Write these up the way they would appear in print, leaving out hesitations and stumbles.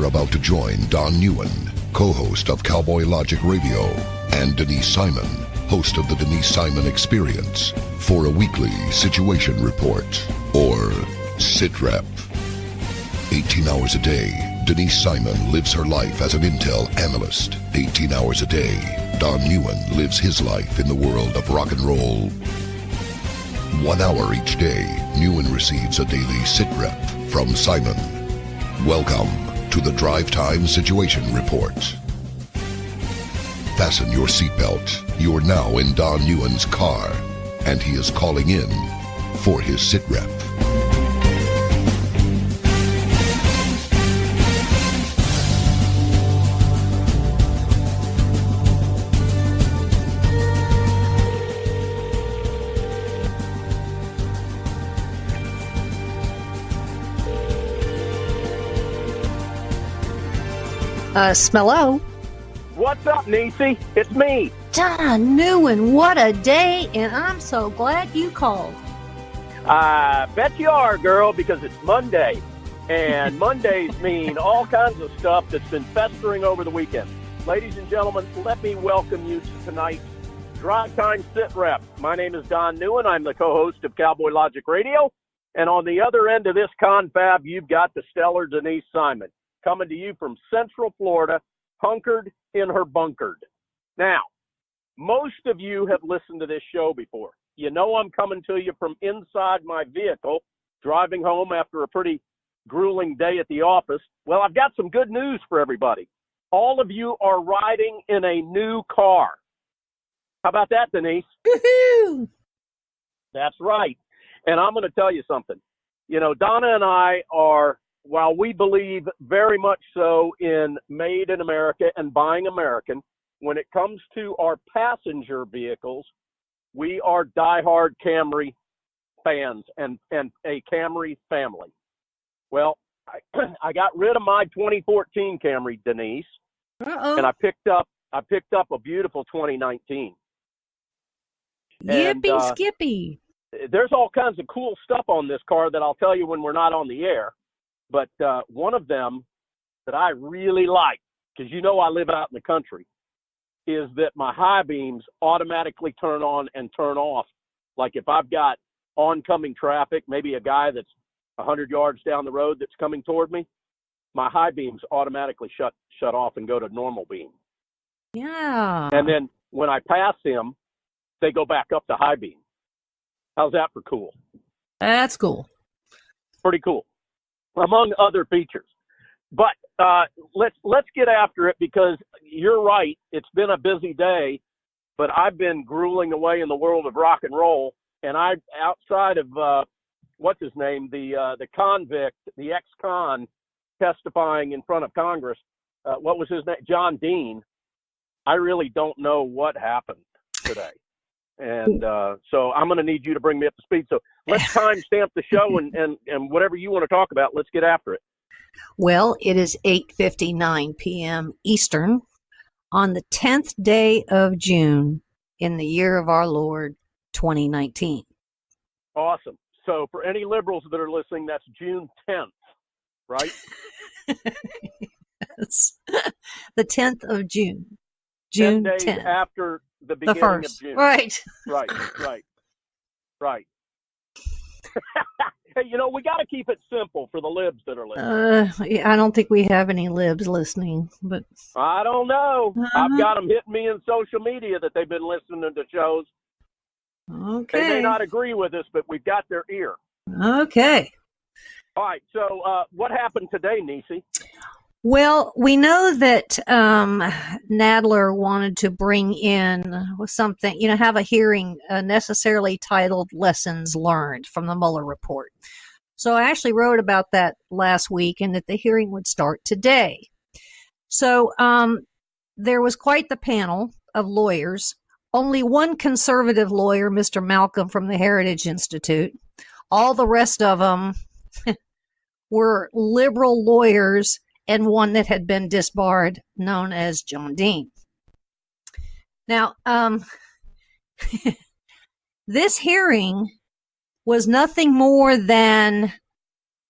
about to join Don Neuen, co-host of Cowboy Logic Radio, and Denise Simon, host of the Denise Simon Experience, for a weekly situation report, or SITREP. 18 hours a day, Denise Simon lives her life as an Intel Analyst. 18 hours a day, Don Neuen lives his life in the world of rock and roll. 1 hour each day, Neuen receives a daily SITREP from Simon. Welcome to the Drive Time Situation Report. Fasten your seatbelt. You are now in Don Neuen's car, and he is calling in for his SITREP. Smello. What's up, Niecy? It's me. Don Neuen, what a day, and I'm so glad you called. I bet you are, girl, because it's Monday. And Mondays mean all kinds of stuff that's been festering over the weekend. Ladies and gentlemen, let me welcome you to tonight's Drive Time Sit Rep. My name is Don Neuen. I'm the co-host of Cowboy Logic Radio. And on the other end of this confab, you've got the stellar Denise Simon, coming to you from Central Florida, hunkered in her bunkered. Now, most of you have listened to this show before. You know I'm coming to you from inside my vehicle, driving home after a pretty grueling day at the office. Well, I've got some good news for everybody. All of you are riding in a new car. How about that, Denise? Woohoo! That's right. And I'm going to tell you something. You know, Donna and I are, while we believe very much so in made in America and buying American, when it comes to our passenger vehicles, we are diehard Camry fans and a Camry family. Well, I got rid of my 2014 Camry, Denise, and I picked up a beautiful 2019. Yippee skippy. There's all kinds of cool stuff on this car that I'll tell you when we're not on the air. But one of them that I really like, because you know I live out in the country, is that my high beams automatically turn on and turn off. Like if I've got oncoming traffic, maybe a guy that's 100 yards down the road that's coming toward me, my high beams automatically shut off and go to normal beam. Yeah. And then when I pass him, they go back up to high beam. How's that for cool? That's cool. Pretty cool, among other features. But let's get after it, because you're right. It's been a busy day, but I've been grueling away in the world of rock and roll. And I, outside of what's his name, the convict, the ex-con testifying in front of Congress, what was his name? John Dean. I really don't know what happened today. And so I'm going to need you to bring me up to speed. So let's timestamp the show and whatever you want to talk about, let's get after it. Well, it is 8:59 p.m. Eastern on the 10th day of June in the year of our Lord, 2019. Awesome. So for any liberals that are listening, that's June 10th, right? Yes. The 10th of June. June 10 days 10th. After the beginning the 1st. of June. Right. Right. Hey, you know, we got to keep it simple for the libs that are listening. I don't think we have any libs listening, but I don't know. I've got them hitting me in social media that they've been listening to shows. Okay. They may not agree with us, but we've got their ear. Okay. All right. So what happened today, Niecy? Well, we know that Nadler wanted to bring in something, have a hearing necessarily titled Lessons Learned from the Mueller report. So I actually wrote about that last week, and that the hearing would start today. So there was quite the panel of lawyers. Only one conservative lawyer, Mr. Malcolm from the Heritage Institute. All the rest of them were liberal lawyers, and one that had been disbarred, known as John Dean. Now, this hearing was nothing more than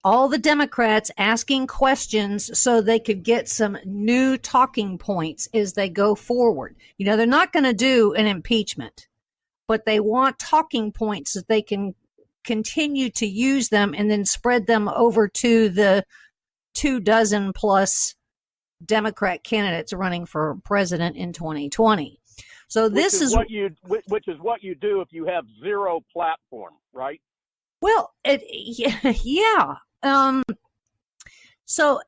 all the Democrats asking questions so they could get some new talking points as they go forward. You know, they're not going to do an impeachment, but they want talking points that they can continue to use them and then spread them over to the 24 plus Democrat candidates running for president in 2020. So this is what you do if you have zero platform, right? Well, yeah. So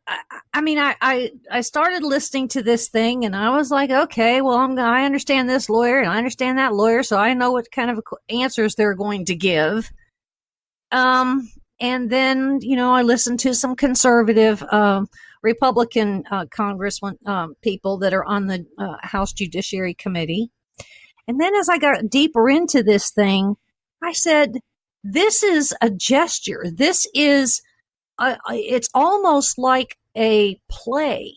I mean, I started listening to this thing, and I was like, okay, well, I understand this lawyer and I understand that lawyer, so I know what kind of answers they're going to give. And then, you know, I listened to some conservative Republican congressmen, people that are on the House Judiciary Committee. And then as I got deeper into this thing, I said, this is a gesture. This is, it's almost like a play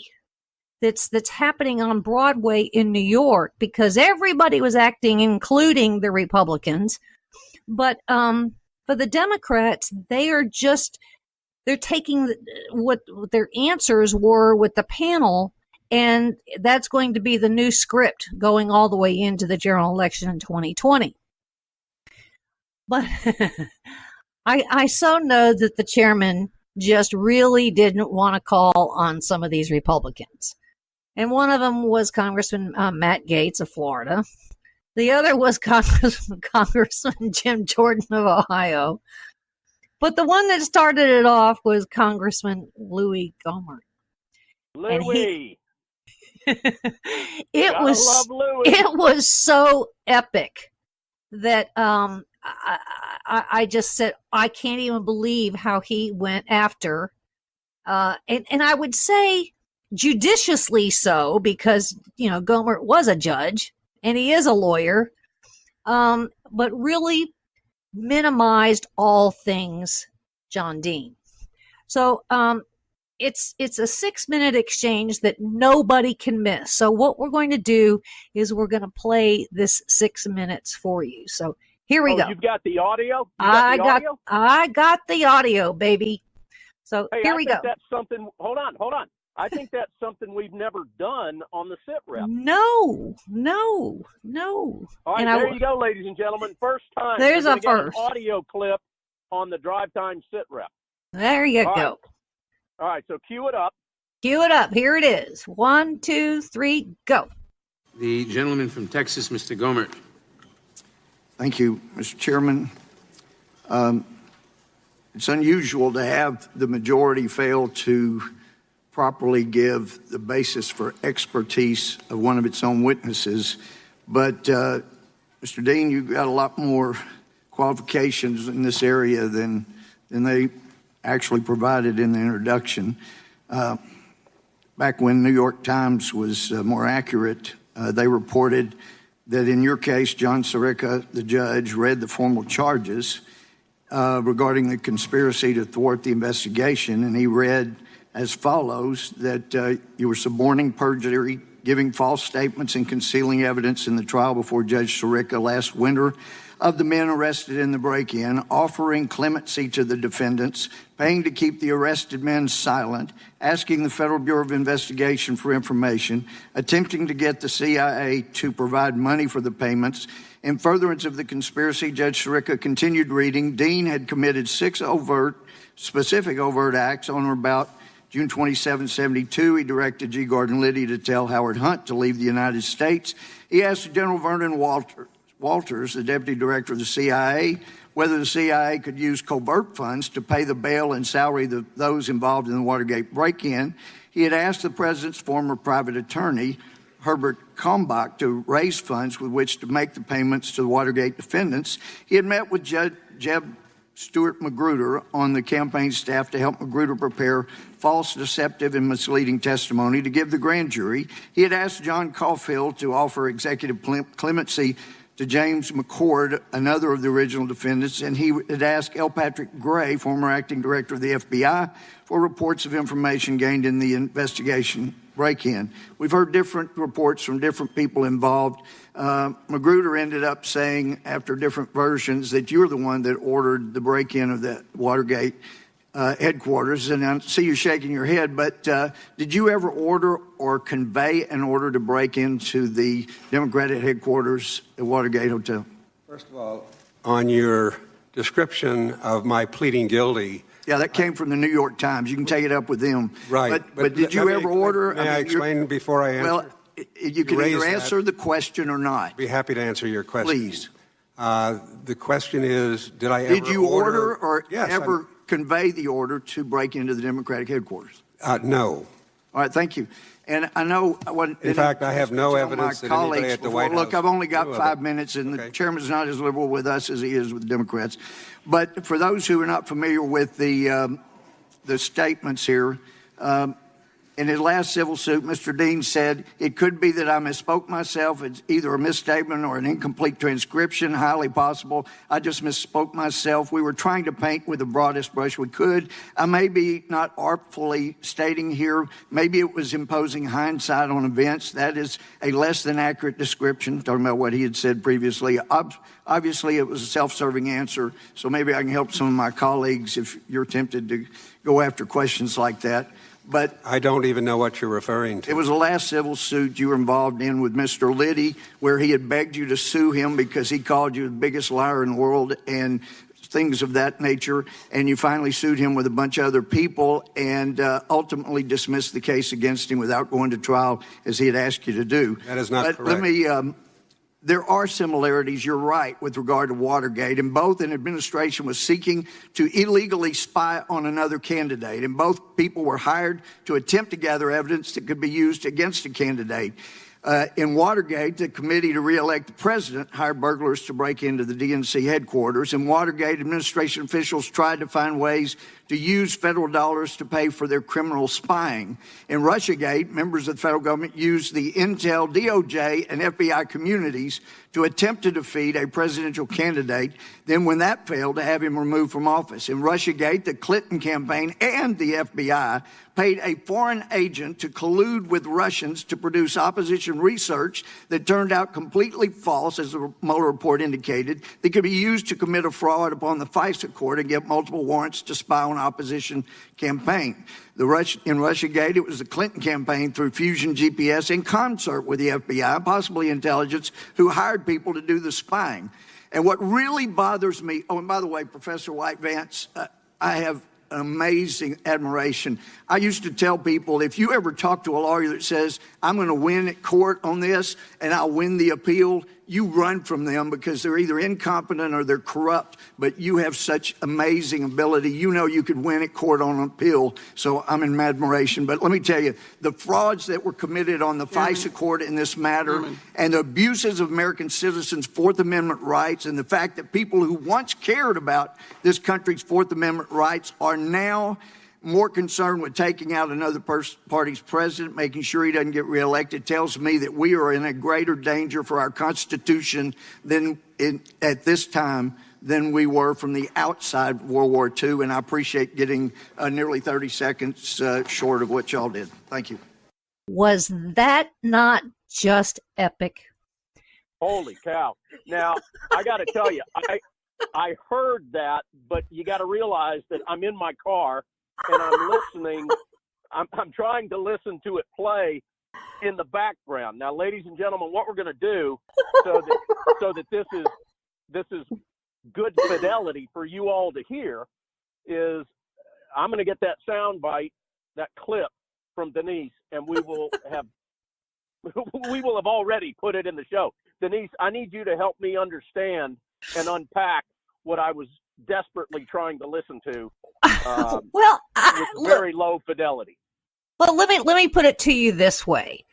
that's happening on Broadway in New York, because everybody was acting, including the Republicans. But for the Democrats, they're taking what their answers were with the panel, and that's going to be the new script going all the way into the general election in 2020. But I so know that the chairman just really didn't want to call on some of these Republicans. And one of them was Congressman Matt Gaetz of Florida. The other was Congressman Jim Jordan of Ohio. But the one that started it off was Congressman Louis Gohmert. Louis. It was so epic that I just said, I can't even believe how he went after, and I would say judiciously so, because, you know, Gohmert was a judge and he is a lawyer, but really minimized all things John Dean. So it's a 6-minute exchange that nobody can miss. So what we're going to do is we're going to play this 6 minutes for you. So here we go. You've got the audio? I got the audio, baby. So here we go. That's something. Hold on. I think that's something we've never done on the SITREP. No. All right, there you go, ladies and gentlemen. First time. There's a first. An audio clip on the Drive Time SITREP. There you go. All right, so cue it up. Cue it up. Here it is. 1, 2, 3, go. The gentleman from Texas, Mr. Gohmert. Thank you, Mr. Chairman. It's unusual to have the majority fail to properly give the basis for expertise of one of its own witnesses. But, Mr. Dean, you've got a lot more qualifications in this area than they actually provided in the introduction. Back when New York Times was more accurate, they reported that in your case, John Sirica, the judge, read the formal charges regarding the conspiracy to thwart the investigation, and he read as follows, that you were suborning perjury, giving false statements and concealing evidence in the trial before Judge Sirica last winter of the men arrested in the break-in, offering clemency to the defendants, paying to keep the arrested men silent, asking the Federal Bureau of Investigation for information, attempting to get the CIA to provide money for the payments. In furtherance of the conspiracy, Judge Sirica continued reading, Dean had committed 6 specific overt acts on or about June 27, 1972, he directed G. Gordon Liddy to tell Howard Hunt to leave the United States. He asked General Vernon Walters, the deputy director of the CIA, whether the CIA could use covert funds to pay the bail and salary those involved in the Watergate break-in. He had asked the president's former private attorney, Herbert Kalmbach, to raise funds with which to make the payments to the Watergate defendants. He had met with Jeb Stuart Magruder on the campaign staff to help Magruder prepare false, deceptive, and misleading testimony to give the grand jury. He had asked John Caulfield to offer executive clemency to James McCord, another of the original defendants, and he had asked L. Patrick Gray, former acting director of the FBI, for reports of information gained in the investigation break-in. We've heard different reports from different people involved. Magruder ended up saying, after different versions, that you're the one that ordered the break-in of the Watergate headquarters, and I see you shaking your head, but did you ever order or convey an order to break into the Democratic headquarters at Watergate Hotel? First of all, on your description of my pleading guilty. Yeah, that came from the New York Times. You can take it up with them. Right. But did you ever order? May I explain before I answer? Well, you can either answer the question or not. I'd be happy to answer your question. Please. The question is, did I ever Did you order or yes, ever convey the order to break into the Democratic headquarters? No. All right, thank you. And I know in fact, I have no evidence that anybody at the White House. Look, I've only got 5 minutes, and the chairman's not as liberal with us as he is with the Democrats. But for those who are not familiar with the statements here, in his last civil suit, Mr. Dean said, "It could be that I misspoke myself. It's either a misstatement or an incomplete transcription, highly possible. I just misspoke myself. We were trying to paint with the broadest brush we could. I may be not artfully stating here. Maybe it was imposing hindsight on events. That is a less than accurate description," talking about what he had said previously. Obviously, it was a self-serving answer, so maybe I can help some of my colleagues if you're tempted to go after questions like that. But I don't even know what you're referring to. It was the last civil suit you were involved in with Mr. Liddy, where he had begged you to sue him because he called you the biggest liar in the world and things of that nature. And you finally sued him with a bunch of other people and ultimately dismissed the case against him without going to trial, as he had asked you to do. That is not correct. Let me... There are similarities, you're right, with regard to Watergate. And both an administration was seeking to illegally spy on another candidate. And both people were hired to attempt to gather evidence that could be used against a candidate. In Watergate, the committee to re-elect the president hired burglars to break into the DNC headquarters. In Watergate, administration officials tried to find ways to use federal dollars to pay for their criminal spying. In Russiagate, members of the federal government used the Intel, DOJ, and FBI communities to attempt to defeat a presidential candidate, then when that failed, to have him removed from office. In Russiagate, the Clinton campaign and the FBI paid a foreign agent to collude with Russians to produce opposition research that turned out completely false, as the Mueller report indicated, that could be used to commit a fraud upon the FISA court and get multiple warrants to spy on opposition campaign. In Russiagate, it was the Clinton campaign through Fusion GPS in concert with the FBI, possibly intelligence, who hired people to do the spying. And what really bothers me, oh, and by the way, Professor White Vance, I have an amazing admiration. I used to tell people, if you ever talk to a lawyer that says, I'm going to win at court on this and I'll win the appeal, you run from them because they're either incompetent or they're corrupt, but you have such amazing ability. You know you could win at court on an appeal, so I'm in admiration. But let me tell you, the frauds that were committed on the FISA court in this matter and the abuses of American citizens' Fourth Amendment rights and the fact that people who once cared about this country's Fourth Amendment rights are now more concerned with taking out another party's president, making sure he doesn't get reelected, tells me that we are in a greater danger for our Constitution at this time than we were from the outside World War II. And I appreciate getting nearly 30 seconds short of what y'all did. Thank you. Was that not just epic? Holy cow. Now, I got to tell you, I heard that, but you got to realize that I'm in my car and I'm listening. I'm trying to listen to it play in the background. Now, ladies and gentlemen, what we're going to do so that this is good fidelity for you all to hear is I'm going to get that sound bite, that clip from Denise, and we will have already put it in the show. Denise, I need you to help me understand and unpack what I was desperately trying to listen to. With very low fidelity. Well, let me put it to you this way.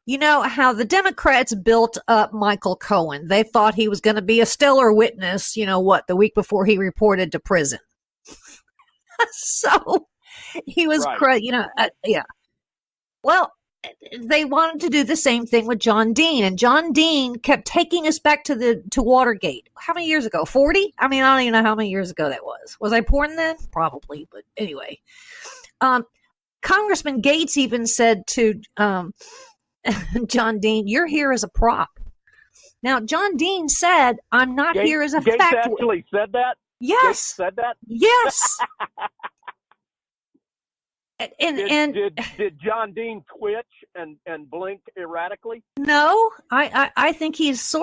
You know how the Democrats built up Michael Cohen. They thought he was going to be a stellar witness, the week before he reported to prison. So he was, right. Yeah. Well, they wanted to do the same thing with John Dean, and John Dean kept taking us back to Watergate. How many years ago? 40? I mean, I don't even know how many years ago that was. Was I born then? Probably, but anyway. Congressman Gates even said to John Dean, "You're here as a prop." Now, John Dean said, "I'm not here as a Gates fact." Actually said that? Yes. Gates said that? Yes. Did John Dean twitch and blink erratically? No, I think he's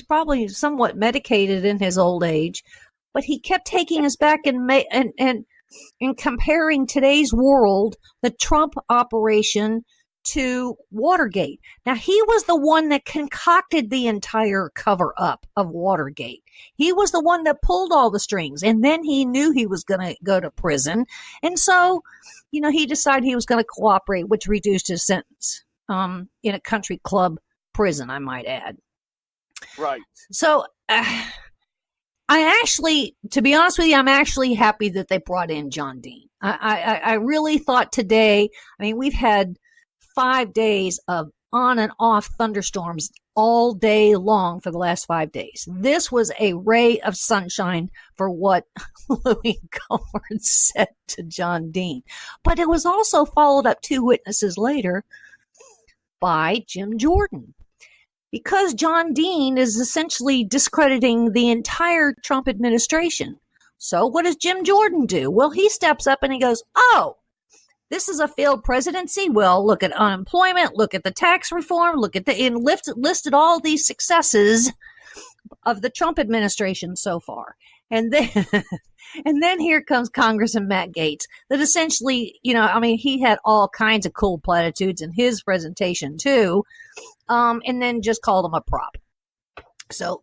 probably somewhat medicated in his old age, but he kept taking us back and comparing today's world, the Trump operation, to Watergate. Now, he was the one that concocted the entire cover up of Watergate. He was the one that pulled all the strings, and then he knew he was going to go to prison. And so, he decided he was going to cooperate, which reduced his sentence in a country club prison, I might add. Right. So, to be honest with you, I'm actually happy that they brought in John Dean. I really thought today, we've had 5 days of on and off thunderstorms all day long for the last 5 days. This was a ray of sunshine for what Louis Gohmert said to John Dean. But it was also followed up 2 witnesses later by Jim Jordan. Because John Dean is essentially discrediting the entire Trump administration. So what does Jim Jordan do? Well, he steps up and he goes, oh, this is a failed presidency. Well, look at unemployment, look at the tax reform, look at listed all these successes of the Trump administration so far. And then here comes Congressman Matt Gaetz that essentially, he had all kinds of cool platitudes in his presentation too. And then just called him a prop. So,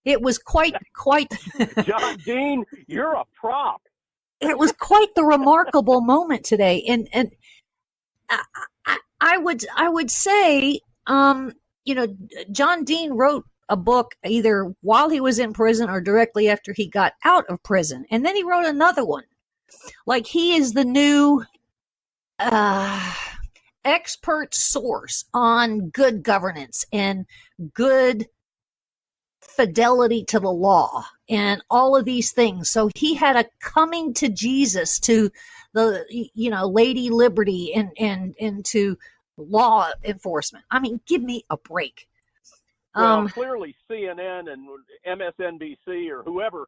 it was quite John Dean, you're a prop. It was quite the remarkable moment today. And I would say, John Dean wrote a book either while he was in prison or directly after he got out of prison. And then he wrote another one. Like, he is the new, expert source on good governance and good fidelity to the law and all of these things. So he had a coming to Jesus to the, Lady Liberty and to law enforcement. Give me a break. Well, clearly CNN and MSNBC or whoever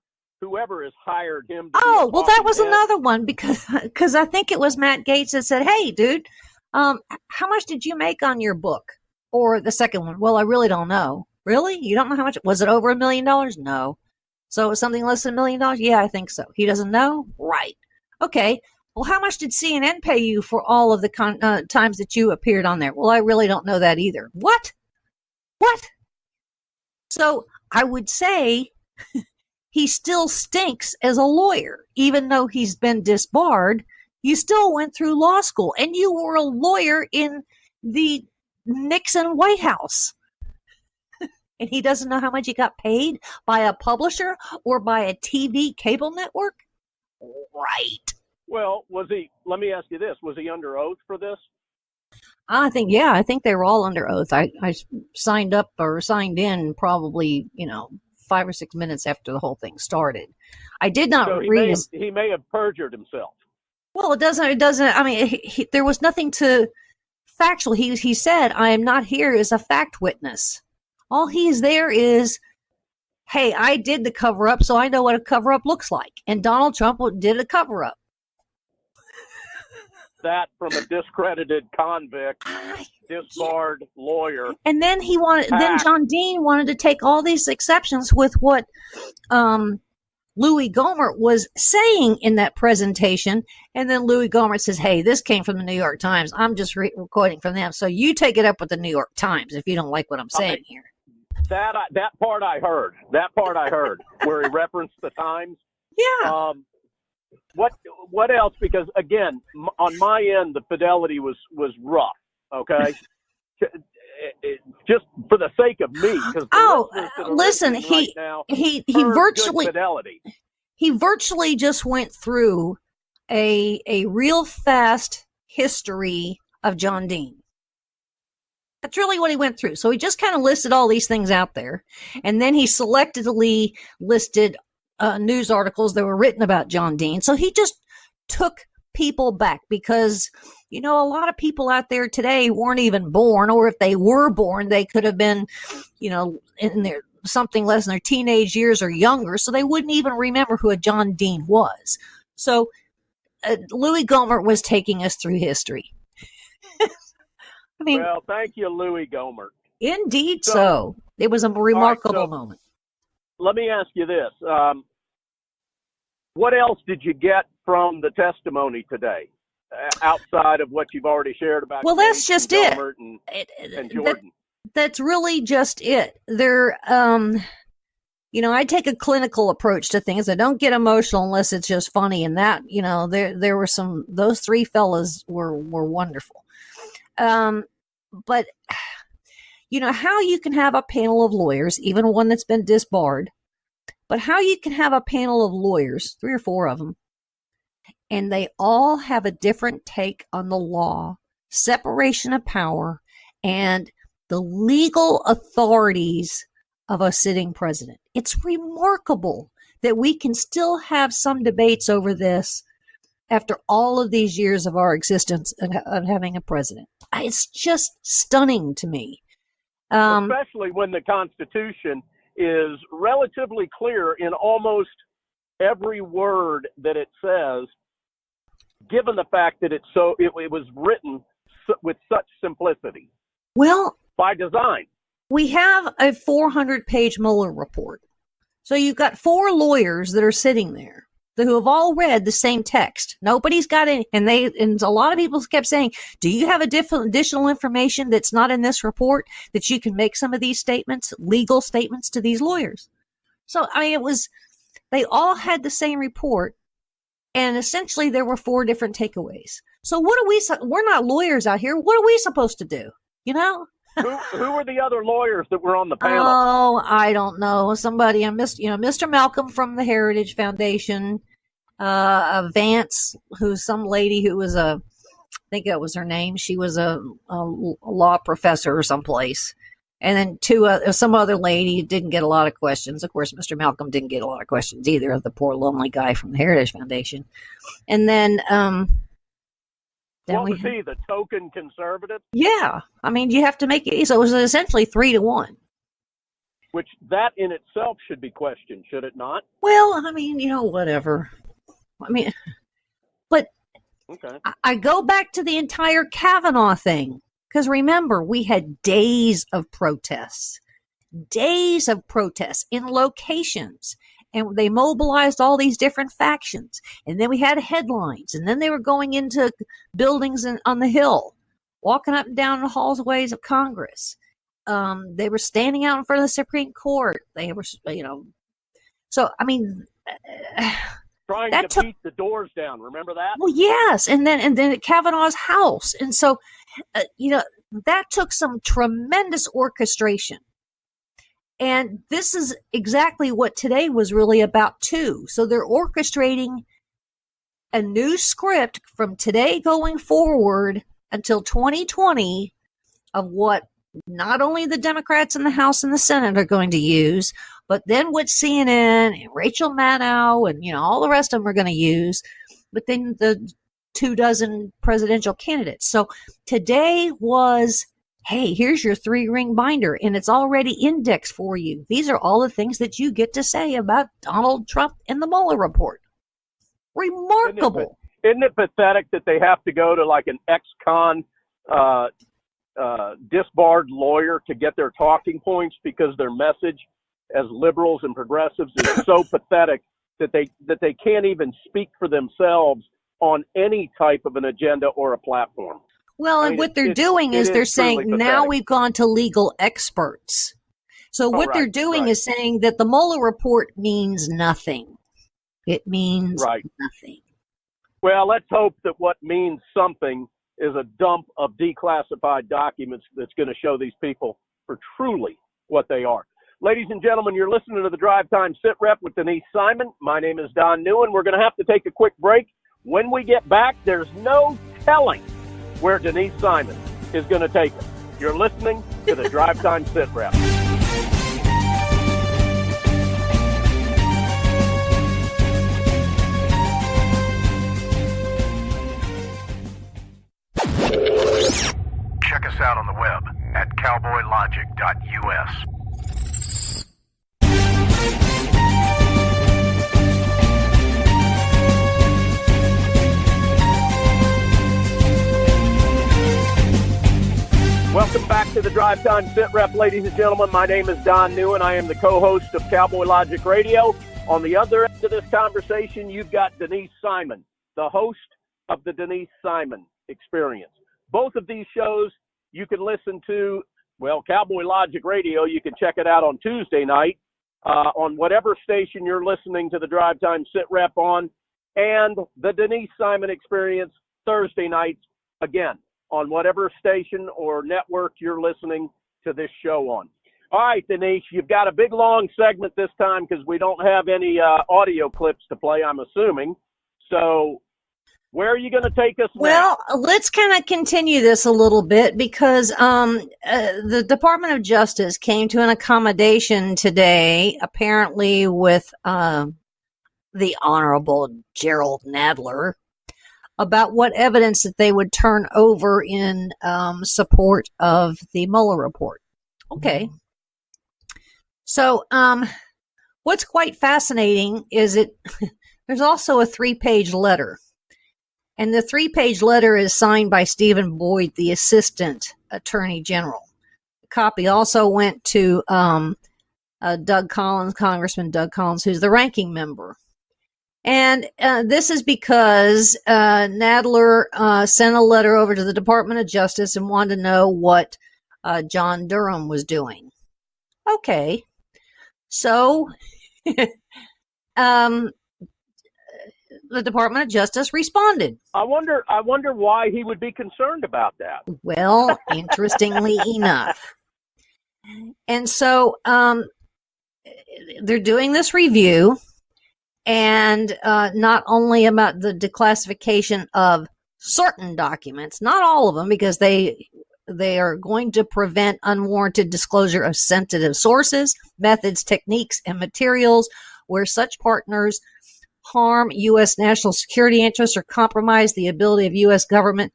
has hired him. Oh, well, that was another one because I think it was Matt Gaetz that said, hey, dude, how much did you make on your book? Or the second one? Well, I really don't know. Really? You don't know how much? Was it over $1 million? No. So it was something less than $1 million? Yeah, I think so. He doesn't know? Right. Okay. Well, how much did CNN pay you for all of the times that you appeared on there? Well, I really don't know that either. What? So I would say he still stinks as a lawyer, even though he's been disbarred. You still went through law school, and you were a lawyer in the Nixon White House. And he doesn't know how much he got paid by a publisher or by a TV cable network? Right. Well, let me ask you this, was he under oath for this? I think they were all under oath. I signed up or signed in probably, 5 or 6 minutes after the whole thing started. I did not read he may have perjured himself. Well, it doesn't, there was nothing to factual. He said, I am not here as a fact witness. All he is there is, hey, I did the cover up, so I know what a cover up looks like. And Donald Trump did a cover up. That from a discredited convict, disbarred lawyer. And then then John Dean wanted to take all these exceptions with what Louis Gohmert was saying in that presentation. And then Louis Gohmert says, hey, this came from the New York Times. I'm just quoting from them. So you take it up with the New York Times if you don't like what I'm saying here. That part I heard. Where he referenced the Times. Yeah. What else? Because again, on my end, the fidelity was rough. Okay. Just for the sake of me. Listen, he virtually just went through a real fast history of John Dean. That's really what he went through. So he just kind of listed all these things out there, and then he selectively listed news articles that were written about John Dean. So he just took people back because, a lot of people out there today weren't even born, or if they were born, they could have been, in their something less than their teenage years or younger. So they wouldn't even remember who a John Dean was. So Louis Gohmert was taking us through history. I mean, well, thank you, Louis Gohmert. Indeed so. It was a remarkable moment. Let me ask you this. What else did you get from the testimony today, outside of what you've already shared about that's just it. And Jordan? That's really just it. I take a clinical approach to things. I don't get emotional unless it's just funny. And that, there were those three fellas were wonderful. But how you can have a panel of lawyers, even one that's been disbarred, but how you can have a panel of lawyers, 3 or 4 of them, and they all have a different take on the law, separation of power, and the legal authorities of a sitting president. It's remarkable that we can still have some debates over this after all of these years of our existence of having a president. It's just stunning to me. Especially when the Constitution is relatively clear in almost every word that it says, given the fact that it was written with such simplicity. Well, by design. We have a 400-page Mueller report. So you've got 4 lawyers that are sitting there who have all read the same text. Nobody's got any, and a lot of people kept saying, do you have additional information that's not in this report that you can make some of these statements, legal statements to these lawyers? So, they all had the same report, and essentially there were 4 different takeaways. So we're not lawyers out here. What are we supposed to do? Who were the other lawyers that were on the panel? Oh, I don't know. Somebody, Mr. Malcolm from the Heritage Foundation, Vance, who's some lady who was I think that was her name. She was a law professor or someplace. And then some other lady didn't get a lot of questions. Of course, Mr. Malcolm didn't get a lot of questions either, the poor lonely guy from the Heritage Foundation. And then what was he, the token conservative? Yeah. You have to make it. So it was essentially 3-1. Which that in itself should be questioned, should it not? Well, whatever. But okay. I go back to the entire Kavanaugh thing. Because remember, we had days of protests in locations. And they mobilized all these different factions. And then we had headlines. And then they were going into buildings on the Hill, walking up and down the hallways of Congress. They were standing out in front of the Supreme Court. They were, So, trying to beat the doors down. Remember that? Well, yes. And then at Kavanaugh's house. And so, that took some tremendous orchestration. And this is exactly what today was really about, too. So they're orchestrating a new script from today going forward until 2020 of what not only the Democrats in the House and the Senate are going to use, but then what CNN and Rachel Maddow and, all the rest of them are going to use, but then the 24 presidential candidates. So today was, hey, here's your 3-ring binder, and it's already indexed for you. These are all the things that you get to say about Donald Trump in the Mueller report. Remarkable. Isn't it pathetic that they have to go to like an ex-con disbarred lawyer to get their talking points because their message as liberals and progressives is so pathetic that they can't even speak for themselves on any type of an agenda or a platform? Well, and what they're doing is they're saying now we've gone to legal experts. So what they're doing is saying that the Mueller report means nothing. It means nothing. Well, let's hope that what means something is a dump of declassified documents that's going to show these people for truly what they are. Ladies and gentlemen, you're listening to the Drive Time SITREP with Denise Simon. My name is Don Neuen. We're going to have to take a quick break. When we get back, there's no telling where Denise Simon is going to take us. You're listening to the Drive Time SITREP. Check us out on the web at cowboylogic.us. Drive Time SITREP, ladies and gentlemen. My name is Don Neuen. I am the co-host of Cowboy Logic Radio. On the other end of this conversation, you've got Denise Simon, the host of the Denise Simon Experience. Both of these shows you can listen to, well, Cowboy Logic Radio, you can check it out on Tuesday night on whatever station you're listening to the Drive Time SITREP on, and the Denise Simon Experience Thursday nights, again, on whatever station or network you're listening to this show on. All right, Denise, you've got a big, long segment this time because we don't have any audio clips to play, I'm assuming. So where are you going to take us Well, next? let's kind of continue this a little bit because the Department of Justice came to an accommodation today, apparently with the Honorable Gerald Nadler, about what evidence that they would turn over in support of the Mueller report. Okay. So what's quite fascinating is there's also a 3-page letter. And the 3-page letter is signed by Stephen Boyd, the Assistant Attorney General. The copy also went to Doug Collins, Congressman Doug Collins, who's the ranking member. And this is because Nadler sent a letter over to the Department of Justice and wanted to know what John Durham was doing. Okay. So the Department of Justice responded. I wonder why he would be concerned about that. Well, interestingly enough. And so they're doing this review. And not only about the declassification of certain documents, not all of them, because they are going to prevent unwarranted disclosure of sensitive sources, methods, techniques, and materials where such partners harm U.S. national security interests or compromise the ability of U.S. government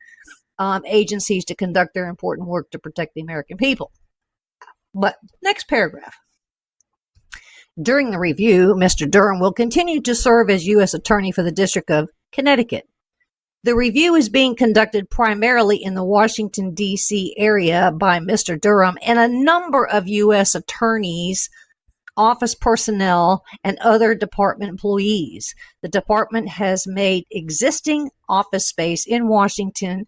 agencies to conduct their important work to protect the American people. But next paragraph. During the review, Mr. Durham will continue to serve as U.S. Attorney for the District of Connecticut. The review is being conducted primarily in the Washington, D.C. area by Mr. Durham and a number of U.S. attorneys, office personnel, and other department employees. The department has made existing office space in Washington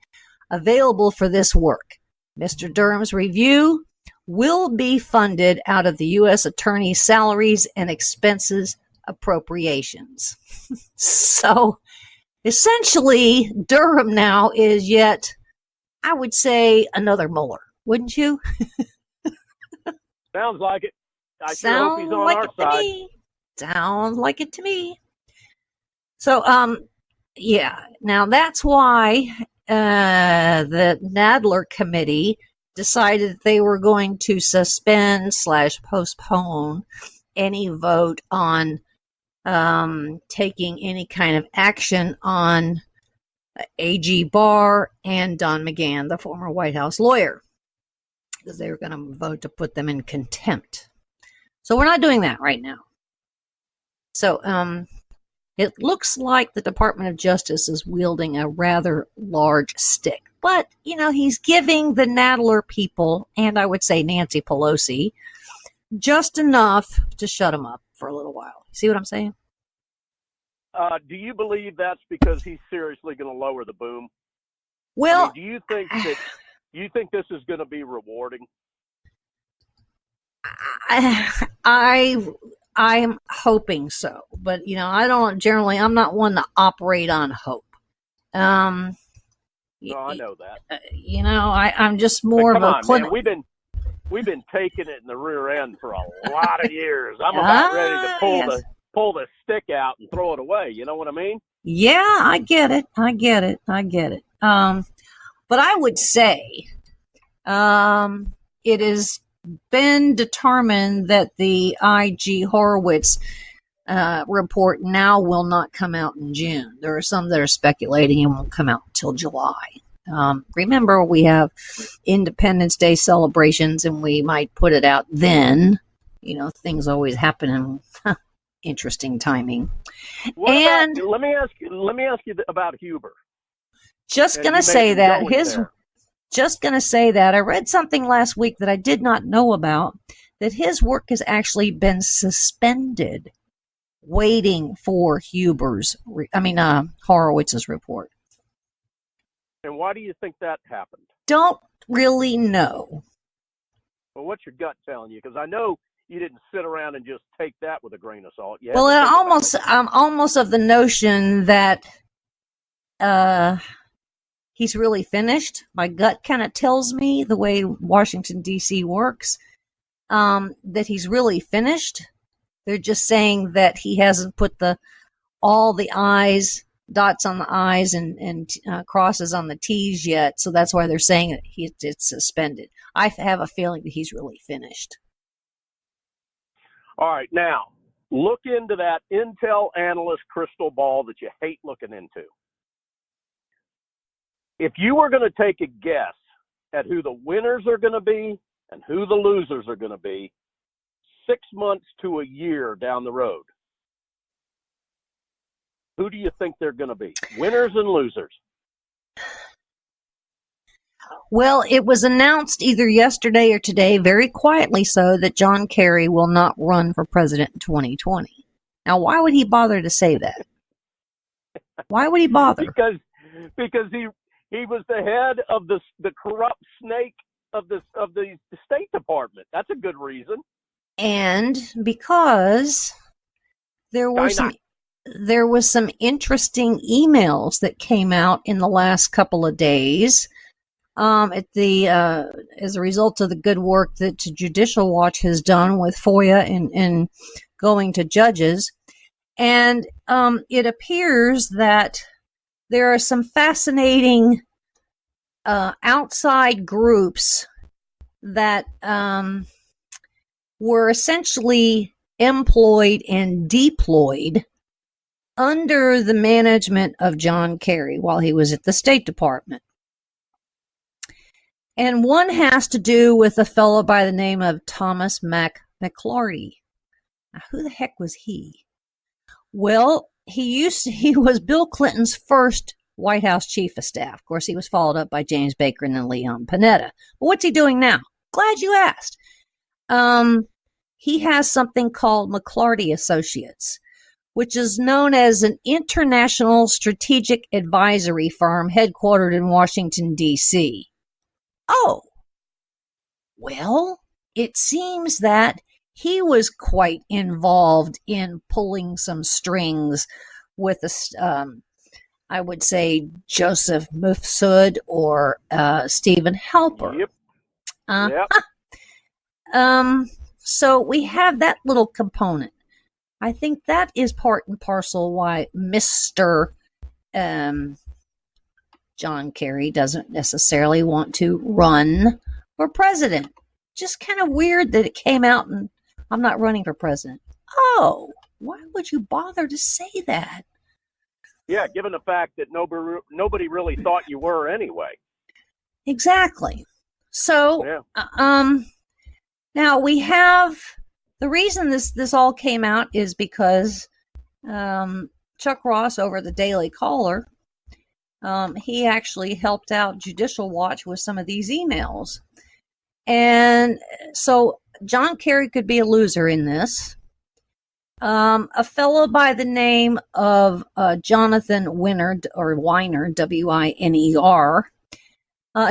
available for this work. Mr. Durham's review will be funded out of the U.S. attorney's salaries and expenses appropriations. So essentially, Durham now is yet, I would say, another Mueller, wouldn't you? Sounds like it. I sure hope he's on our side. Sounds like it to me. So, yeah. Now that's why the Nadler committee decided that they were going to suspend/postpone any vote on taking any kind of action on A.G. Barr and Don McGahn, the former White House lawyer, because they were going to vote to put them in contempt. So we're not doing that right now. So it looks like the Department of Justice is wielding a rather large stick. But, you know, he's giving the Nadler people, and I would say Nancy Pelosi, just enough to shut them up for a little while. See what I'm saying? Do you believe that's because he's seriously going to lower the boom? Well, do you think this is going to be rewarding? I'm hoping so, but you know, I'm not one to operate on hope. No, I know that. You know, I'm just more of a man. We've been taking it in the rear end for a lot of years. I'm about ready to pull the stick out and throw it away. You know what I mean? Yeah, I get it. But I would say, it has been determined that the I.G. Horowitz report now will not come out in June. There are some that are speculating it won't come out until July. Remember, we have Independence Day celebrations, and we might put it out then. You know, things always happen in interesting timing. Let me ask you about Huber. Just gonna say that Just going to say that I read something last week that I did not know about, that his work has actually been suspended, waiting for Horowitz's report. And why do you think that happened? Don't really know. Well, what's your gut telling you? Because I know you didn't sit around and just take that with a grain of salt. Well, I'm almost of the notion that he's really finished. My gut kind of tells me, the way Washington, D.C. works, that he's really finished. They're just saying that he hasn't put all the I's, dots on the I's and crosses on the T's yet. So that's why they're saying that it's suspended. I have a feeling that he's really finished. All right, now, look into that Intel Analyst crystal ball that you hate looking into. If you were going to take a guess at who the winners are going to be and who the losers are going to be 6 months to a year down the road, who do you think they're going to be? Winners and losers. Well, it was announced either yesterday or today, very quietly so, that John Kerry will not run for president in 2020. Now, why would he bother to say that? Why would he bother? Because he was the head of the corrupt snake of the State Department. That's a good reason. And because there was some interesting emails that came out in the last couple of days. As a result of the good work that Judicial Watch has done with FOIA and going to judges. And it appears that there are some fascinating outside groups that were essentially employed and deployed under the management of John Kerry while he was at the State Department. And one has to do with a fellow by the name of Thomas McClarty. Now, who the heck was he? Well, he was Bill Clinton's first White House chief of staff. Of course, he was followed up by James Baker and then Leon Panetta. But what's he doing now? Glad you asked. He has something called McClarty Associates, which is known as an international strategic advisory firm headquartered in Washington, D.C. Oh, well, it seems that he was quite involved in pulling some strings with, I would say, Joseph Mifsud or Stephen Halper. Yep. So we have that little component. I think that is part and parcel why Mr. John Kerry doesn't necessarily want to run for president. Just kind of weird that it came out and I'm not running for president. Oh, why would you bother to say that? Yeah, given the fact that nobody really thought you were anyway. Exactly. So, now we have the reason this all came out is because Chuck Ross over at the Daily Caller, he actually helped out Judicial Watch with some of these emails. And so John Kerry could be a loser in this. A fellow by the name of Jonathan Weiner, Winer,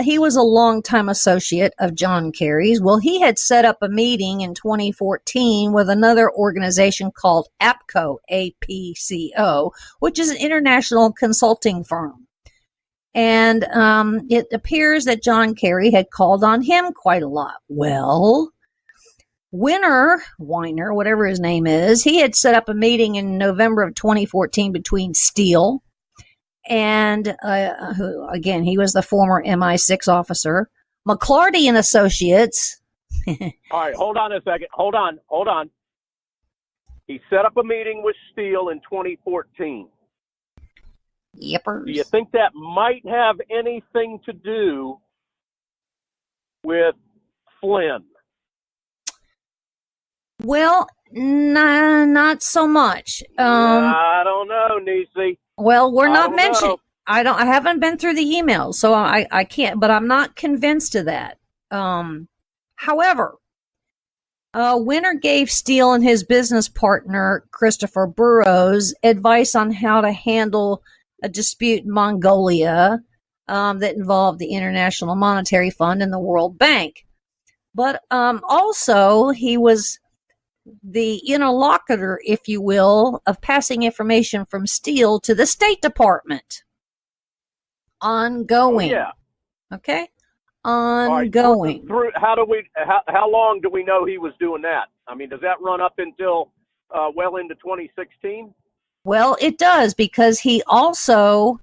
he was a longtime associate of John Kerry's. Well, he had set up a meeting in 2014 with another organization called APCO, APCO, which is an international consulting firm. And it appears that John Kerry had called on him quite a lot. Well, Weiner, whatever his name is, he had set up a meeting in November of 2014 between Steele and, who, again, he was the former MI6 officer, McClarty and Associates. All right, hold on a second. Hold on. He set up a meeting with Steele in 2014. Yippers. Do you think that might have anything to do with Flynn? Well, not so much. I don't know, Nisi. Well, we're not mentioning. I haven't been through the emails, so I can't, but I'm not convinced of that. However, Winter gave Steele and his business partner, Christopher Burrows, advice on how to handle a dispute in Mongolia that involved the International Monetary Fund and the World Bank. But also, he was the interlocutor, if you will, of passing information from Steele to the State Department. Ongoing. Oh, yeah. Okay? Ongoing. Right, how long do we know he was doing that? I mean, does that run up until well into 2016? Well, it does, because he also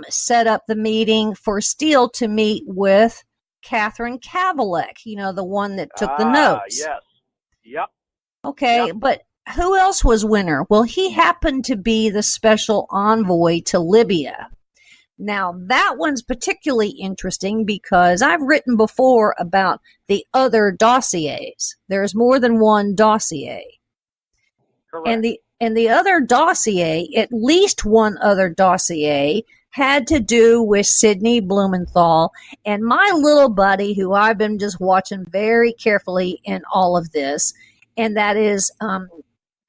set up the meeting for Steele to meet with Catherine Kavalek, the one that took the notes. Yes. Yep. Okay, Yep. but who else was Winter? Well, he happened to be the special envoy to Libya. Now, that one's particularly interesting because I've written before about the other dossiers. There's more than one dossier. Correct. And the other dossier, at least one other dossier, had to do with Sidney Blumenthal and my little buddy, who I've been just watching very carefully in all of this, and that is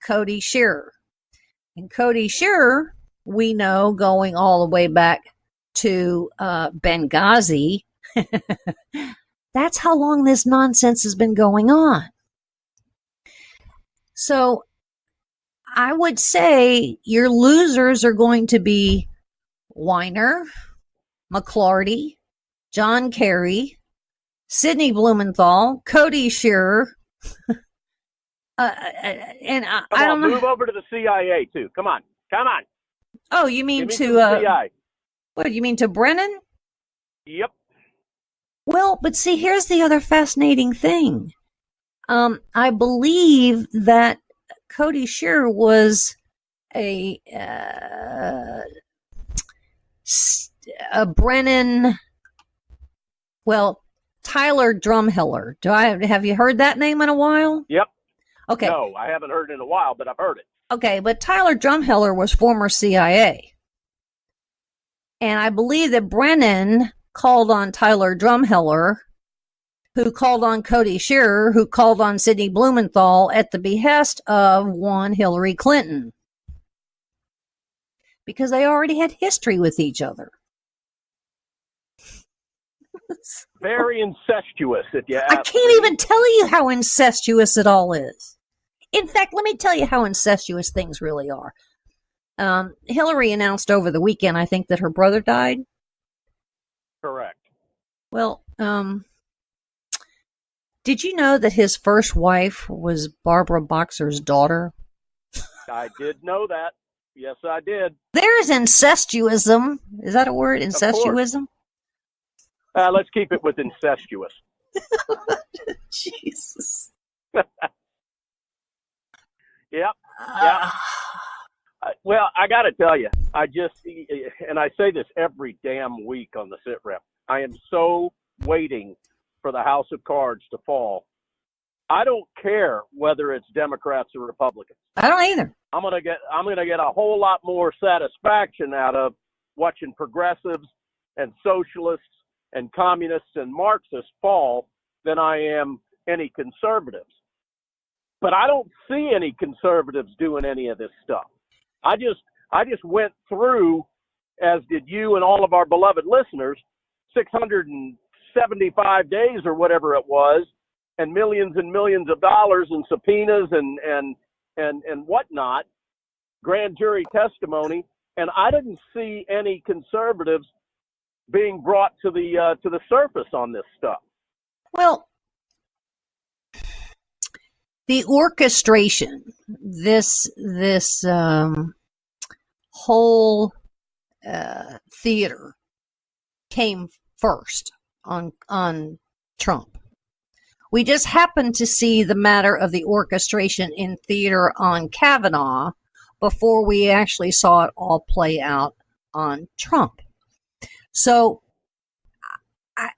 Cody Shearer. And Cody Shearer, we know, going all the way back to Benghazi, that's how long this nonsense has been going on. So I would say your losers are going to be Weiner, McClarty, John Kerry, Sidney Blumenthal, Cody Shearer, and I don't know. Move over to the CIA too. Come on. Oh, you mean Give me to some CIA. what? You mean to Brennan? Yep. Well, but see, here's the other fascinating thing. I believe that Cody Shearer was a Brennan. Well, Tyler Drumheller. Have you heard that name in a while? Yep. Okay. No, I haven't heard it in a while, but I've heard it. Okay, but Tyler Drumheller was former CIA. And I believe that Brennan called on Tyler Drumheller, who called on Cody Shearer, who called on Sidney Blumenthal at the behest of one Hillary Clinton. Because they already had history with each other. Very incestuous, if you ask I can't even tell you how incestuous it all is. In fact, let me tell you how incestuous things really are. Hillary announced over the weekend, I think, that her brother died. Correct. Well, did you know that his first wife was Barbara Boxer's daughter? I did know that. Yes, I did. There's incestuism. Is that a word? Incestuism? Let's keep it with incestuous. Jesus. Yep. Well, I got to tell you, and I say this every damn week on the SITREP, I am so waiting for the House of Cards to fall. I don't care whether it's Democrats or Republicans. I don't either. I'm gonna get a whole lot more satisfaction out of watching progressives and socialists and communists and Marxists fall than I am any conservatives. But I don't see any conservatives doing any of this stuff. I just went through, as did you and all of our beloved listeners, 675 days or whatever it was, and millions of dollars in subpoenas and whatnot, grand jury testimony, and I didn't see any conservatives being brought to the surface on this stuff. Well, the orchestration, this whole theater came first on Trump. We just happened to see the matter of the orchestration in theater on Kavanaugh before we actually saw it all play out on Trump. So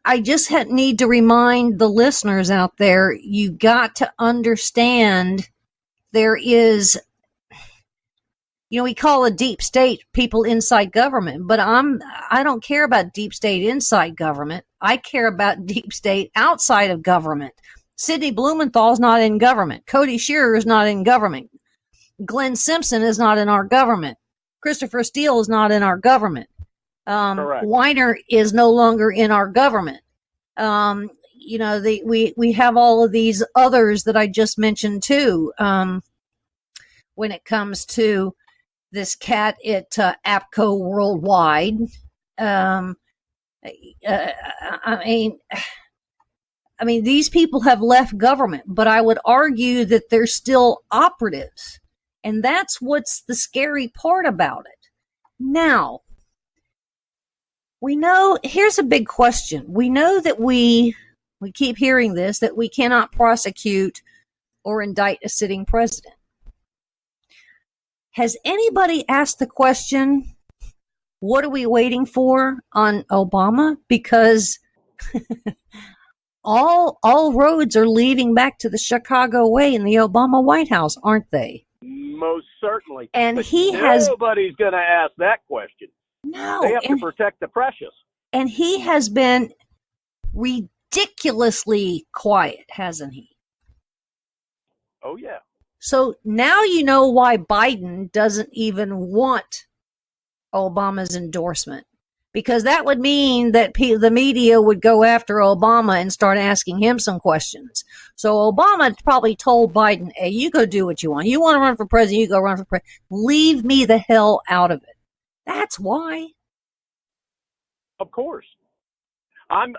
I just need to remind the listeners out there, you got to understand there is we call a deep state people inside government, but I don't care about deep state inside government. I care about deep state outside of government. Sidney Blumenthal is not in government. Cody Shearer is not in government. Glenn Simpson is not in our government. Christopher Steele is not in our government. Weiner is no longer in our government. We have all of these others that I just mentioned too. When it comes to this cat at APCO Worldwide, I mean, these people have left government, but I would argue that they're still operatives. And that's what's the scary part about it. Now, we know, here's a big question. We know that we keep hearing this, that we cannot prosecute or indict a sitting president. Has anybody asked the question, what are we waiting for on Obama? Because all roads are leading back to the Chicago way in the Obama White House, aren't they? Most certainly. And but nobody's going to ask that question. No. They have to protect the precious. And he has been ridiculously quiet, hasn't he? Oh, yeah. So now you know why Biden doesn't even want Obama's endorsement. Because that would mean that the media would go after Obama and start asking him some questions. So Obama probably told Biden, hey, you go do what you want. You want to run for president, you go run for president. Leave me the hell out of it. That's why. Of course. I'm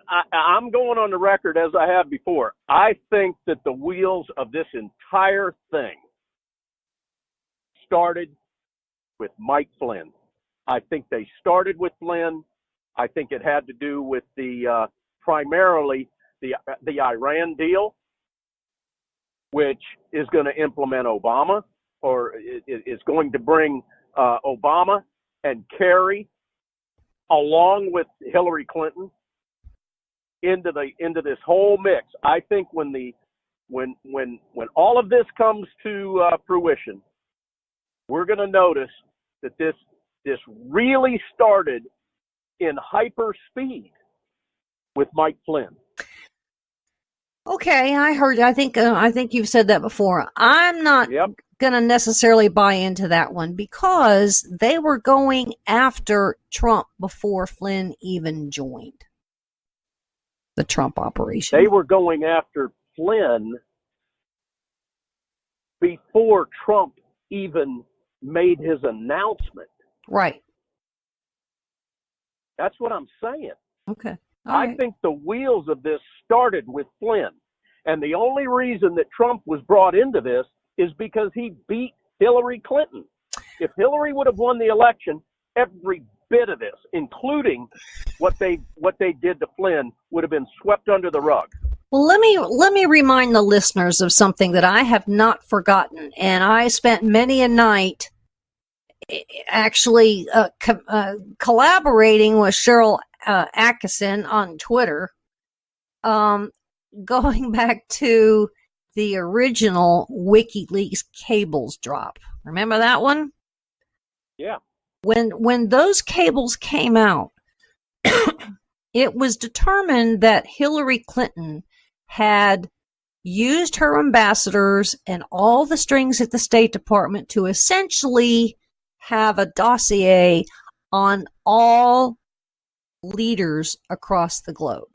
going on the record as I have before. I think that the wheels of this entire thing started with Mike Flynn. I think they started with Flynn. I think it had to do with the primarily the Iran deal, which is going to implement Obama, or is going to bring Obama and Kerry along with Hillary Clinton into this whole mix. I think when all of this comes to fruition, we're going to notice that this really started in hyper speed with Mike Flynn. Okay, I heard. I think you've said that before. I'm not going to necessarily buy into that one because they were going after Trump before Flynn even joined the Trump operation. They were going after Flynn before Trump even made his announcement. Right. That's what I'm saying. Okay. I think the wheels of this started with Flynn. And the only reason that Trump was brought into this is because he beat Hillary Clinton. If Hillary would have won the election, every bit of this, including what they did to Flynn, would have been swept under the rug. Well, let me remind the listeners of something that I have not forgotten. And I spent many a night actually collaborating with Cheryl Atkinson on Twitter, going back to the original WikiLeaks cables drop. Remember that one? Yeah. When those cables came out, it was determined that Hillary Clinton had used her ambassadors and all the strings at the State Department to essentially have a dossier on all leaders across the globe.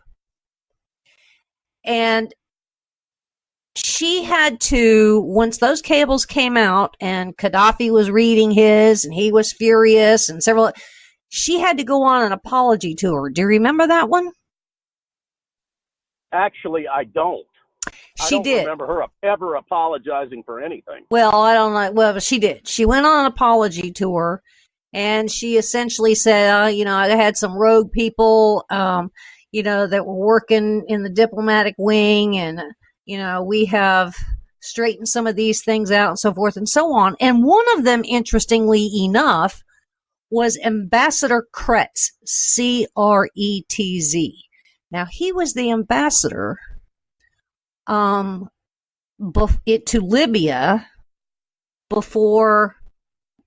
And she had to, once those cables came out and Gaddafi was reading his and he was furious and she had to go on an apology tour. Do you remember that one? Actually, I don't. I don't remember her ever apologizing for anything. Well, I don't know. Well, she did. She went on an apology tour and she essentially said, I had some rogue people, that were working in the diplomatic wing and, we have straightened some of these things out and so forth and so on. And one of them, interestingly enough, was Ambassador Kretz, Kretz. Now, he was the ambassador to Libya before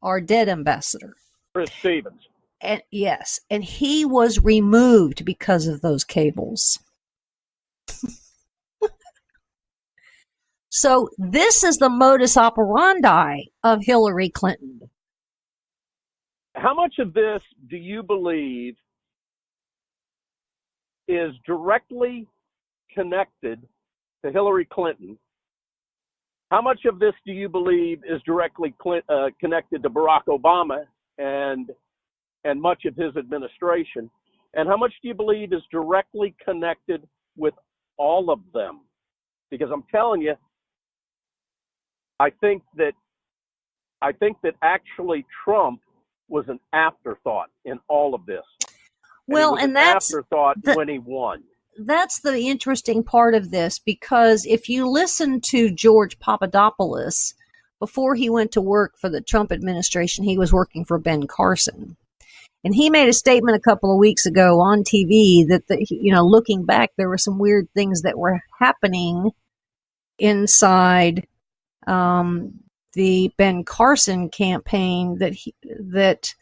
our dead ambassador. Chris Stevens. And yes, and he was removed because of those cables. So this is the modus operandi of Hillary Clinton. How much of this do you believe is directly connected to Hillary Clinton? How much of this do you believe is directly connected to Barack Obama and much of his administration? And how much do you believe is directly connected with all of them? Because I'm telling you, I think that actually Trump was an afterthought in all of this. Well, and that's afterthought when he won. That's the interesting part of this, because if you listen to George Papadopoulos, before he went to work for the Trump administration, he was working for Ben Carson. And he made a statement a couple of weeks ago on TV that, looking back, there were some weird things that were happening inside the Ben Carson campaign that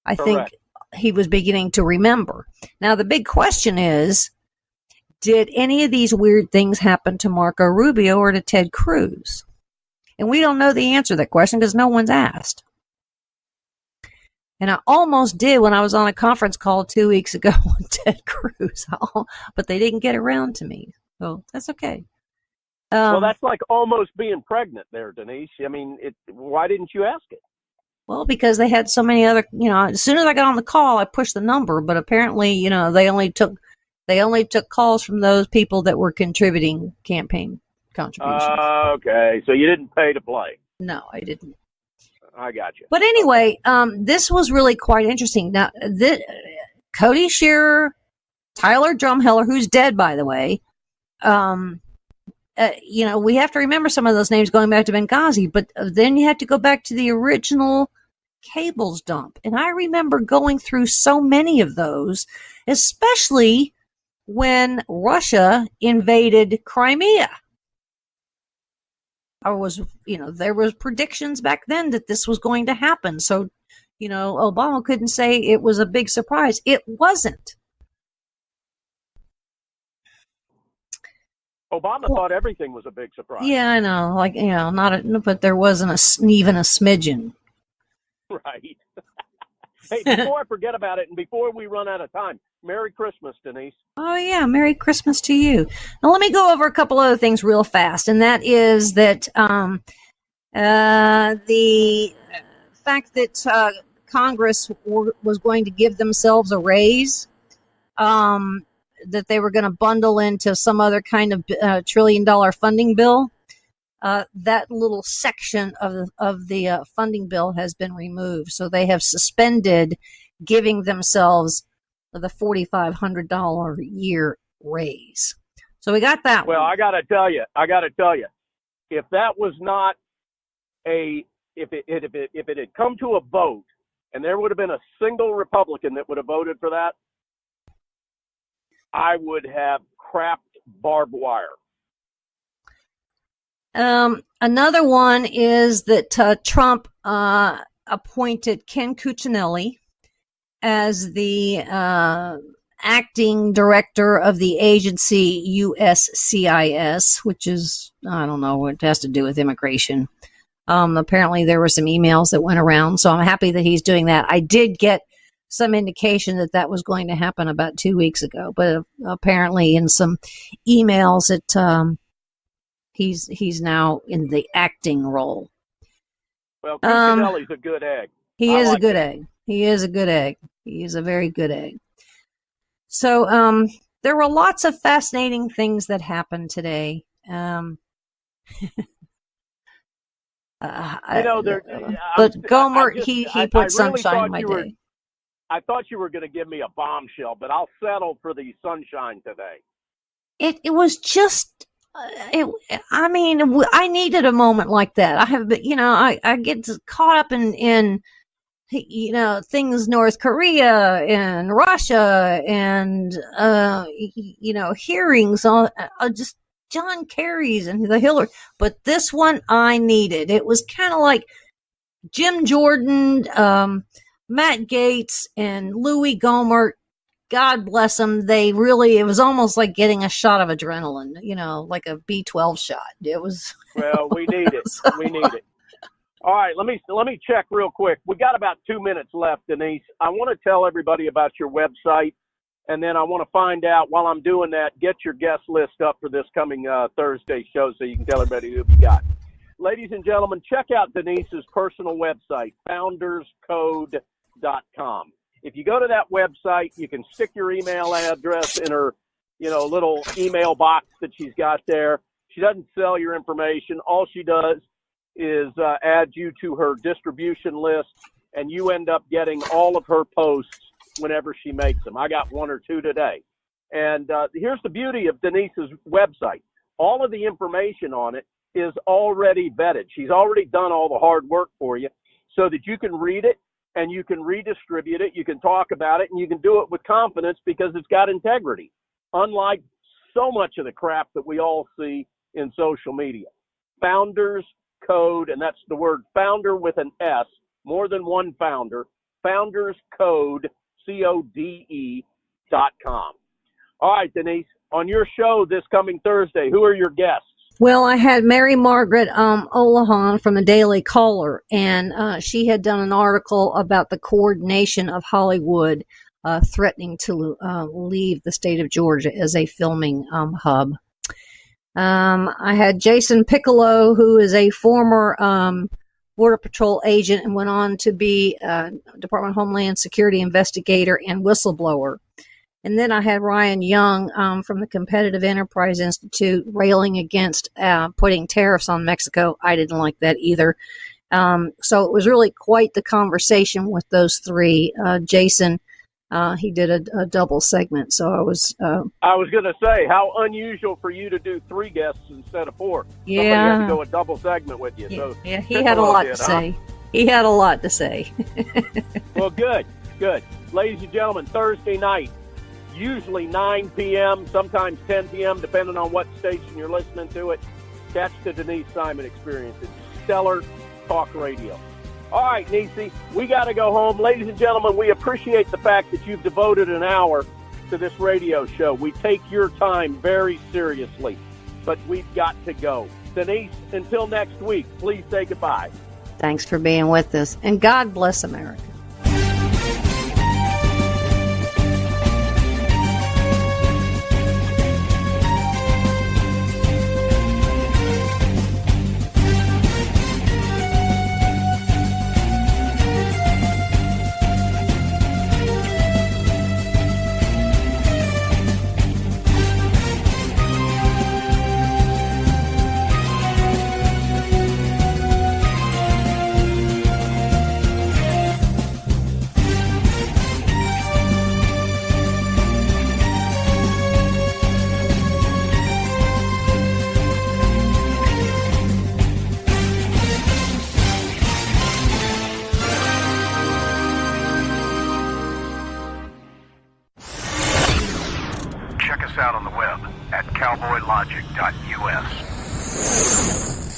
I think he was beginning to remember. Now, the big question is, did any of these weird things happen to Marco Rubio or to Ted Cruz? And we don't know the answer to that question because no one's asked. And I almost did when I was on a conference call 2 weeks ago on Ted Cruz, but they didn't get around to me. So that's okay. Well, that's like almost being pregnant there, Denise. I mean, why didn't you ask it? Well, because they had so many other, as soon as I got on the call, I pushed the number, but apparently, they only took calls from those people that were contributing campaign contributions. Okay, so you didn't pay to play. No, I didn't. I got you. But anyway, this was really quite interesting. Now, Cody Shearer, Tyler Drumheller, who's dead, by the way, we have to remember some of those names going back to Benghazi, but then you have to go back to the original cables dump. And I remember going through so many of those, especially when Russia invaded Crimea. There was predictions back then that this was going to happen. So, Obama couldn't say it was a big surprise. It wasn't. Obama thought everything was a big surprise. Yeah, I know. But there wasn't even a smidgen. Right. Hey, before I forget about it and before we run out of time, Merry Christmas, Denise. Oh, yeah. Merry Christmas to you. Now, let me go over a couple other things real fast. And that is that the fact that Congress was going to give themselves a raise, that they were going to bundle into some other kind of $1 trillion funding bill. That little section of the funding bill has been removed. So they have suspended giving themselves the $4,500 year raise. So we got that. Well, I got to tell you, if that was not if it had come to a vote and there would have been a single Republican that would have voted for that, I would have crapped barbed wire. Another one is that Trump appointed Ken Cuccinelli as the acting director of the agency USCIS, which is, I don't know, it has to do with immigration. Apparently there were some emails that went around, so I'm happy that he's doing that. I did get some indication that was going to happen about 2 weeks ago, but apparently in some emails that he's now in the acting role. Well, Cuccinelli's a good egg. He is a good egg. He is a good egg. He is a very good egg. So there were lots of fascinating things that happened today. But Gomer, he put sunshine in my day. I thought you were going to give me a bombshell, but I'll settle for the sunshine today. It was just, I needed a moment like that. I get caught up in things North Korea and Russia and, hearings on just John Kerry's and the Hillary. But this one I needed. It was kind of like Jim Jordan, Matt Gaetz, and Louis Gohmert, God bless them. It was almost like getting a shot of adrenaline, like a B12 shot. It was. Well, we need it. We need it. All right, let me check real quick. We got about 2 minutes left, Denise. I want to tell everybody about your website, and then I want to find out, while I'm doing that, get your guest list up for this coming Thursday show so you can tell everybody who you got. Ladies and gentlemen, check out Denise's personal website, founderscode.com. If you go to that website, you can stick your email address in her, little email box that she's got there. She doesn't sell your information. All she does is add you to her distribution list, and you end up getting all of her posts whenever she makes them. I got 1 or 2 today. And here's the beauty of Denise's website. All of the information on it is already vetted. She's already done all the hard work for you so that you can read it and you can redistribute it, you can talk about it, and you can do it with confidence because it's got integrity, unlike so much of the crap that we all see in social media. Founders Code, and that's the word founder with an S, more than one founder, founderscode, CODE.com. All right, Denise, on your show this coming Thursday, who are your guests? Well, I had Mary Margaret Olahan from the Daily Caller, and she had done an article about the coordination of Hollywood threatening to leave the state of Georgia as a filming hub. I had Jason Piccolo, who is a former Border Patrol agent and went on to be Department of Homeland Security investigator and whistleblower. And then I had Ryan Young from the Competitive Enterprise Institute railing against putting tariffs on Mexico. I didn't like that either. So it was really quite the conversation with those three. Jason, he did a double segment. So I was going to say, how unusual for you to do 3 guests instead of 4. Yeah. Somebody had to go a double segment with you. So yeah, he had a lot to say. He had a lot to say. Well, good. Ladies and gentlemen, Thursday night, usually 9 p.m., sometimes 10 p.m., depending on what station you're listening to it. Catch the Denise Simon Experience. It's stellar talk radio. All right, Nisi, we got to go home. Ladies and gentlemen, we appreciate the fact that you've devoted an hour to this radio show. We take your time very seriously, but we've got to go. Denise, until next week, please say goodbye. Thanks for being with us, and God bless America. Check us out on the web at cowboylogic.us.